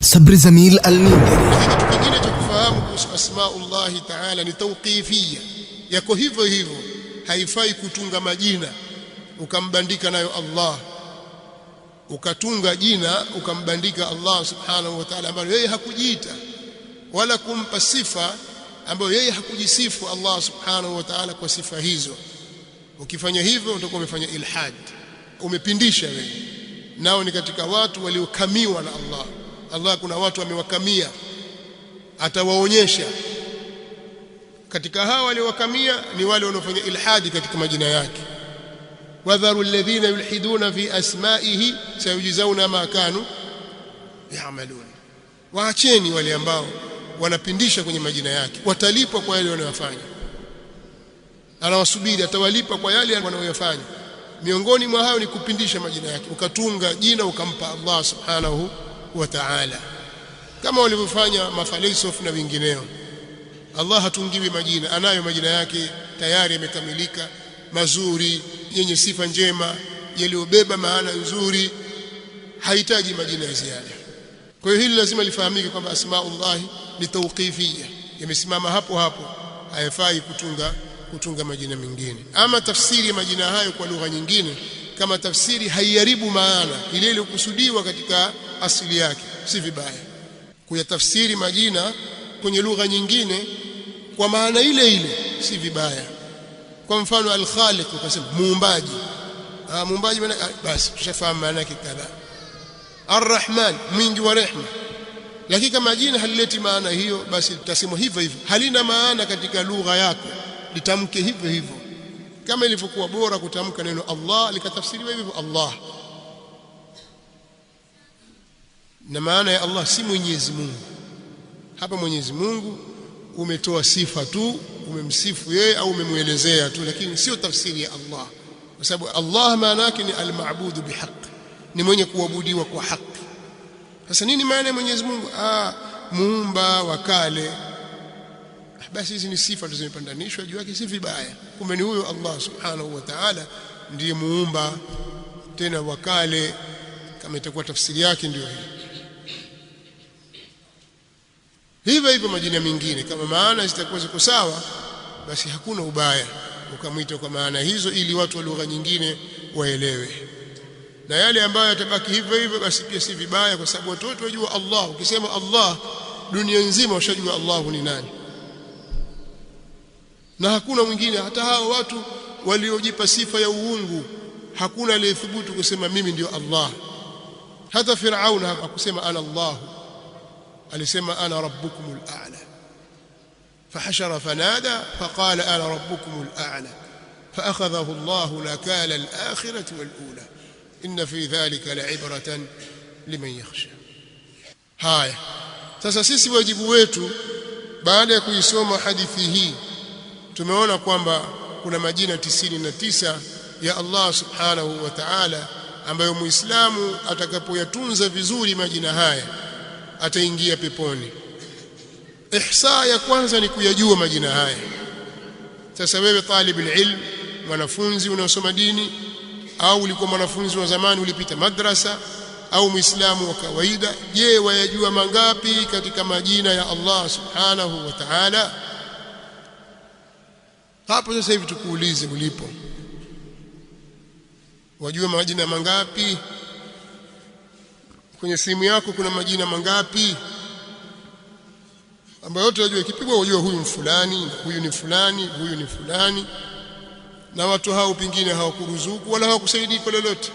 Sabri Zamil Al-Mindri. Kitu kingine cha kufahamu kuhusu asmaullahi ta'ala ni tawqifia, yako hivyo hivyo, haifai kutunga majina ukambandika nayo Allah, ukatunga jina ukambandika Allah subhanahu wa ta'ala ambayo yeye hakujiita, wala kumpa sifa ambayo yeye hakujisifu Allah subhanahu wa ta'ala kwa sifa hizo. Ukifanya hivyo utakuwa umefanya ilhad, umepindisha wewe. Nao ni katika watu waliokamiwa na Allah. Allah kuna watu amewakamia, atawaonyesha. Katika hawa waliowakamia ni wale wanaofanya ilhadi katika majina yake. Wadharu alladhina yulhiduna fi asma'ihi sayujzauna ma kanu ya'malun. Waacheni wale ambao wanapindisha kwenye majina yake, watalipwa kwa yale wanayofanya. Anawasubiri, atawalipa kwa yale wanayofanya. Miongoni mwa hayo ni kupindisha majina yake, ukatunga jina ukampa Allah subhanahu wa ta'ala, kama walivyofanya mafalsafa na wengineo. Allah hatungiwi majina, anayo majina yake tayari yamekamilika, mazuri, yenye sifa njema, yaliyobeba maana nzuri, hahitaji majina ya ziada. Kwa hiyo hili lazima lifahamike kwamba asmaullah ni tawqifia, yamesimama hapo hapo, haifai kutunga majina mengine. Ama tafsiri ya majina hayo kwa lugha nyingine, kama tafsiri haiharibu maana ile iliyokusudiwa katika asili yake, si vibaya kuyatafsiri majina kwenye lugha nyingine kwa maana ile ile, si vibaya. Kwa mfano al-Khaliq, ukasema muumbaji, muumbaji basi tushafahamu maana yake kadhaa. Ar-Rahman, mwingi wa rehema. Lakini kama jina halileti maana hiyo, basi tutasema hivyo hivyo, halina maana katika lugha yako, litamke hivyo hivyo. Kama ilivyokuwa bora kutamka neno Allah likatafsiriwa hivyo Allah, na maana ya Allah si Mwenyezi Mungu. Hapa Mwenyezi Mungu umetoa sifa tu, umemsifu yeye au umemuelezea tu, lakini sio tafsiri ya Allah, kwa sababu Allah maana yake ni al-ma'budu bihaq, ni mwenye kuabudiwa kwa haki. Sasa nini maana ya Mwenyezi Mungu? Muumba wa kale. Basi hizi ni sifa tuzimepandanishwa juu yake, si vibaya. Kumbe ni huyo Allah subhanahu wa ta'ala ndiye muumba tena wa kale, kama itakuwa tafsiri yake ndio hii. Hivyo hivyo majina mengine, kama maana zitakuwa ziko sawa, basi hakuna ubaya ukamwita kwa maana hizo, ili watu wa lugha nyingine waelewe. Na yale ambayo yatabaki hivyo hivyo, basi pia si vibaya, kwa sababu watu wote wajua Allah. Ukisema Allah, dunia nzima washajua Allah ni nani, na hakuna mwingine. Hata hao watu waliojipa sifa ya uungu, hakuna aliyethubutu kusema mimi ndio Allah. Hata Firauna hakusema ana Allah, alisema ana rabbukumul a'la. Fahashara fanada faqala ana rabbukumul a'la faakhadhahu Allah nakala al-akhirati wal-ula inna fi dhalika la'ibratan liman yakhsha. Haya, sasa sisi wajibu wetu baada ya kuisoma hadithi hii, tumeona kwamba kuna majina 99 ya Allah subhanahu wa ta'ala ambayo muislamu atakapoyatunza vizuri majina haya ataingia peponi. Ihsa ya kwanza ni kuyajua majina haya. Sasa wewe talib ilm, mwanafunzi unaosoma dini, au ulikuwa mwanafunzi wa zamani ulipita madrasa, au muislamu wa kawaida, je, wayajua mangapi katika majina ya Allah subhanahu wa ta'ala? Hapo sasa hivi tukuulize ulipo, wajua majina mangapi? Kwenye simu yako kuna majina mangapi ambayo yote unajua? Ikipigwa unajua huyu fulani, huyu ni fulani, huyu ni fulani. Na watu hao pingine hawakuruzuku wala hawakusaidii kwa lolote,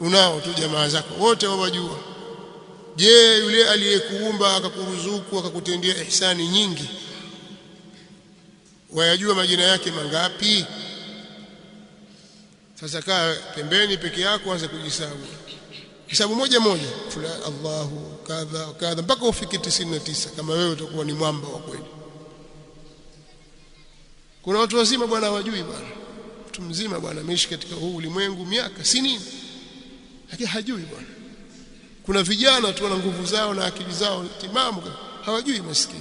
unao tu jamaa zako wote wawajua. Je, yule aliyekuumba akakuruzuku akakutendea ihsani nyingi, wayajua majina yake mangapi? Sasa kaa pembeni peke yako, anza kujihesabu, hisabu moja moja, fulani Allahu kadha kadha, mpaka ufike 99, kama wewe utakuwa ni mwamba wa kweli. Kuna watu wazima bwana hawajui bwana, mtu mzima bwana ameishi katika huu ulimwengu miaka sinini, lakini hajui bwana. Kuna vijana tu wana nguvu zao na akili zao timamu, hawajui, maskini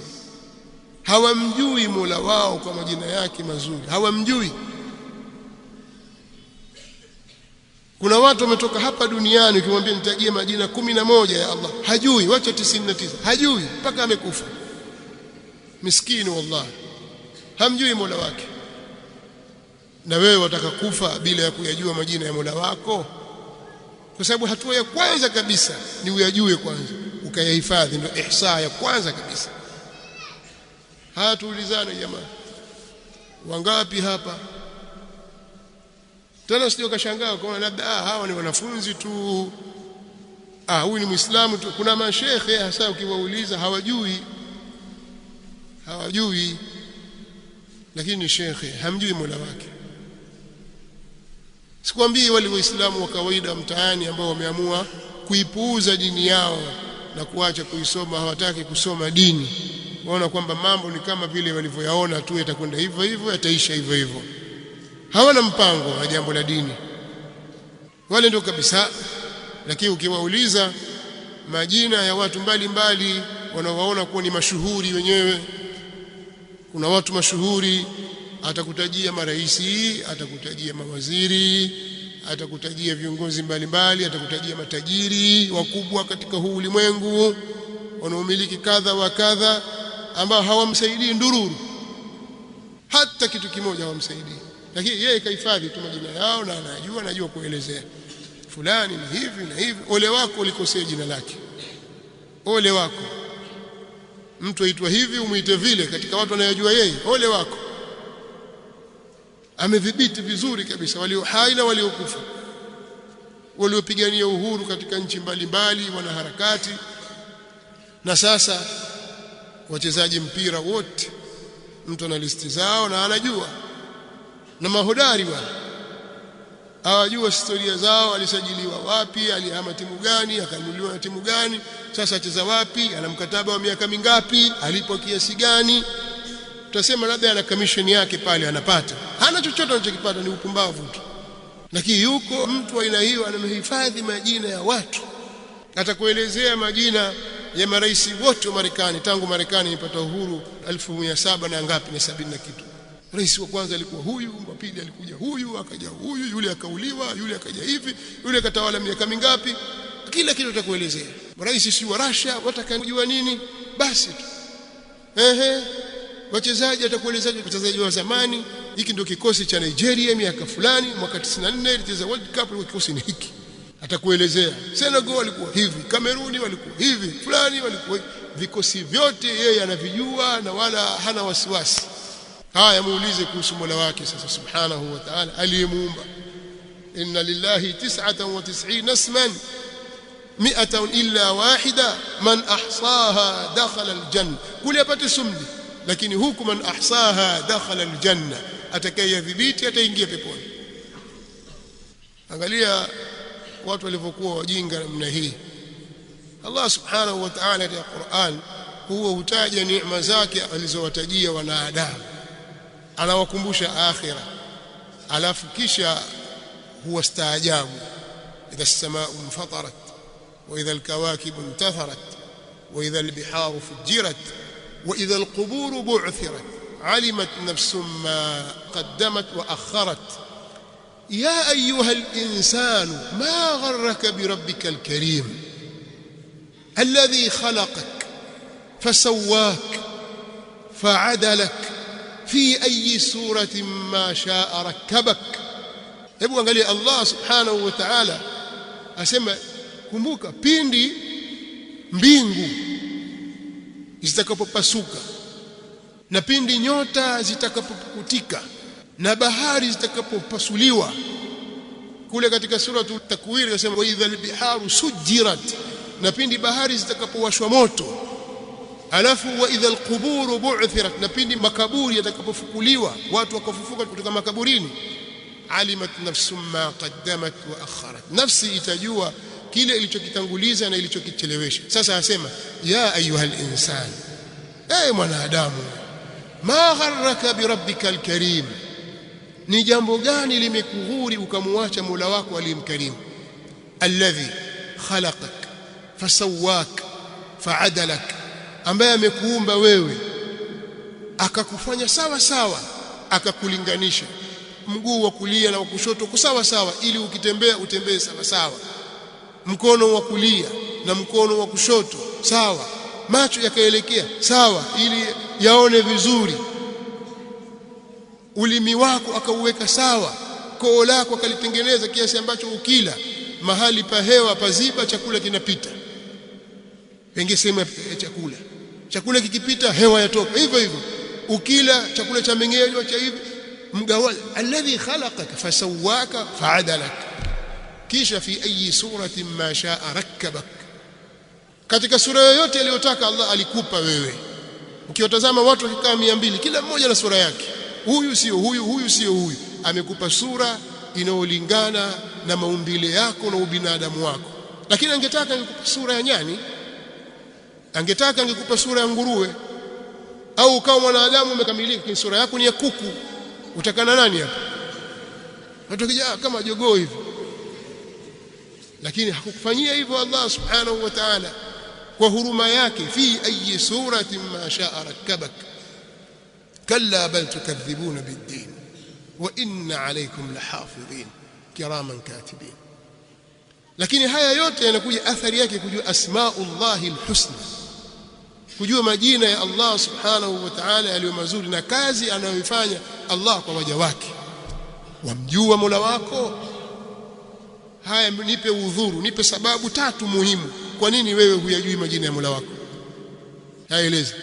hawamjui Mola wao kwa majina yake mazuri, hawamjui. Kuna watu wametoka hapa duniani ukimwambia nitajie majina 11 ya Allah hajui, wacha 99 hajui mpaka amekufa. Miskini wallahi, hamjui Mola wake. Na wewe wataka kufa bila ya kuyajua majina ya Mola wako? Kwa sababu hatua ya kwanza kabisa ni uyajue kwanza, ukayahifadhi, ndio ihsa ya kwanza kabisa. Tuulizane jamaa, wangapi hapa? Tena sio kashangaa ukaona labda hawa ni wanafunzi tu, huyu ni Muislamu tu. Kuna mashekhe hasa ukiwauliza hawajui, lakini shekhe hamjui Mola wake. Sikwambii wale waislamu wa kawaida mtaani ambao wameamua kuipuuza dini yao na kuacha kuisoma, hawataki kusoma dini, waona kwamba mambo ni kama vile walivyoyaona tu, yatakwenda hivyo hivyo, yataisha hivyo hivyo, hawana mpango na jambo la dini. Wale ndio kabisa. Lakini ukiwauliza majina ya watu mbalimbali wanaowaona kuwa ni mashuhuri wenyewe, kuna watu mashuhuri, atakutajia maraisi, atakutajia mawaziri, atakutajia viongozi mbalimbali, atakutajia matajiri wakubwa katika huu ulimwengu wanaomiliki kadha wa kadha, ambao hawamsaidii ndururu hata kitu kimoja, hawamsaidii. Lakini yeye kahifadhi tu majina yao na anajua kuelezea fulani ni hivi na hivi. Ole wako ulikosea jina lake, ole wako. Mtu aitwa hivi umuite vile katika watu wanayojua yeye, ole wako. Amedhibiti vizuri kabisa walio hai na waliokufa, waliopigania uhuru katika nchi mbalimbali, wanaharakati. Na sasa wachezaji mpira wote mtu ana listi zao na anajua, na mahodari hawajua historia zao, alisajiliwa wapi, alihama timu gani, akanunuliwa na timu gani, sasa acheza wapi, ana mkataba wa miaka mingapi, alipo kiasi gani. Tutasema labda ana commission yake pale anapata, hana chochote anachokipata, ni upumbavu tu. Lakini yuko mtu aina hiyo anamhifadhi majina ya watu. Atakuelezea majina ya marais wote wa Marekani tangu Marekani ipata uhuru 1700 na ngapi, na 70 na kitu. Rais wa kwanza alikuwa huyu, wa pili alikuja huyu, akaja huyu, yule akauliwa, yule akaja hivi, yule akatawala miaka mingapi. Kila kitu atakuelezea. Rais si wa Russia, watakajua nini basi tu. Wachezaji atakueleza wachezaji wa zamani, hiki ndio kikosi cha Nigeria miaka fulani, mwaka 94 ilicheza World Cup, ile kikosi ni hiki. Atakuelezea Senegal walikuwa hivi, Kameruni walikuwa hivi, fulani walikuwa hivi. Vikosi vyote yeye anavijua na wala hana wasiwasi. Haya, muulize kuhusu Mola wake sasa subhanahu wa ta'ala aliyemuumba. Inna lillahi 99 isman 100 illa wahida man ahsaha dakhala aljanna. Kule apate sumli, lakini huku man ahsaha dakhala aljanna, atakayedhibiti ataingia peponi. Angalia watu walivyokuwa wajinga namna hii. Allah subhanahu wa ta'ala katika Qur'an huwa hutaja neema zake alizowatajia wanadamu, anawakumbusha akhira, alafu kisha huwa staajabu. idha as-samaa'u infatarat wa idha al-kawakibu intatharat wa idha al-biharu fujirat wa idha al-quburu bu'thirat alimat nafsun ma qaddamat wa akharat يا أيها الإنسان ما غرك بربك الكريم الذي خلقك فسواك فعدلك في أي سورة ما شاء ركبك. hebu angalia Allah subhanahu wa ta'ala asema, kumbuka pindi mbingu zitakapopasuka na pindi nyota zitakapopukutika na bahari zitakapopasuliwa. Kule katika sura Takwir inasema wa idhal biharu sujirat, na pindi bahari zitakapowashwa moto. Alafu wa idhal quburu bu'thirat, na pindi makaburi yatakapofukuliwa, watu wakafufuka kutoka makaburini. Alimat nafsum ma qaddamat wa akharat, nafsi itajua kile ilichokitanguliza na ilichokichelewesha. Sasa asema ya ayuhal insan, mwanadamu, ma gharraka bi rabbikal karim, ni jambo gani limekughuri ukamwacha Mola wako aliyemkarimu? Alladhi khalaqak fasawak fa'adalak, ambaye amekuumba wewe akakufanya sawa sawa akakulinganisha. mguu wa kulia na wa kushoto kusawa sawa, ili ukitembea utembee sawa sawa, mkono wa kulia na mkono wa kushoto sawa, macho yakaelekea sawa ili yaone vizuri, ulimi wako akauweka sawa, koo lako akalitengeneza kiasi ambacho ukila mahali pa hewa paziba, chakula kinapita, pengine sehemu ya chakula kikipita hewa yatoka, hivyo hivyo ukila chakula cha mengenyo cha hivi, mgawa alladhi khalaqaka fasawaka fa'adalak, kisha fi ayi suratin ma sha'a rakkabak, katika sura yoyote aliyotaka Allah alikupa wewe. Ukiwatazama watu wakikaa 200 kila mmoja na sura yake, huyu sio huyu, huyu sio huyu, amekupa sura inayolingana na maumbile yako na ubinadamu wako. Lakini angetaka angekupa sura ya nyani, angetaka angekupa sura ya nguruwe, au kama mwanadamu umekamilika kwa sura yako ni ya kuku, utakana nani hapa? Watokija kama jogoo hivi. Lakini hakukufanyia hivyo Allah subhanahu wa ta'ala kwa huruma yake. Fi ayi suratin ma sha'a rakkabak kalla bal tukadhibuna bid-din wa inna alaykum lahafidhin kiraman katibin. Lakini haya yote yanakuja athari yake kujua asmaullahi alhusna, kujua majina ya Allah subhanahu wa ta'ala yaliyo mazuri na kazi anayoifanya Allah kwa waja wake. Wamjua Mola wako? Haya, nipe udhuru, nipe sababu 3 muhimu kwa nini wewe huyajui majina ya Mola wako. Haeleza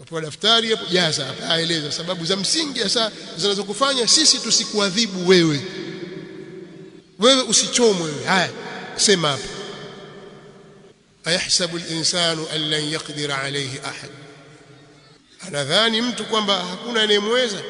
kwa daftari hapo, jaza hapa, haeleza sababu za msingi hasa zinazokufanya sisi tusikuadhibu wewe, wewe usichomwe wewe. Haya, sema hapa, ayahsabu al-insanu an lan yaqdira alayhi ahad, anadhani mtu kwamba hakuna anayemweza.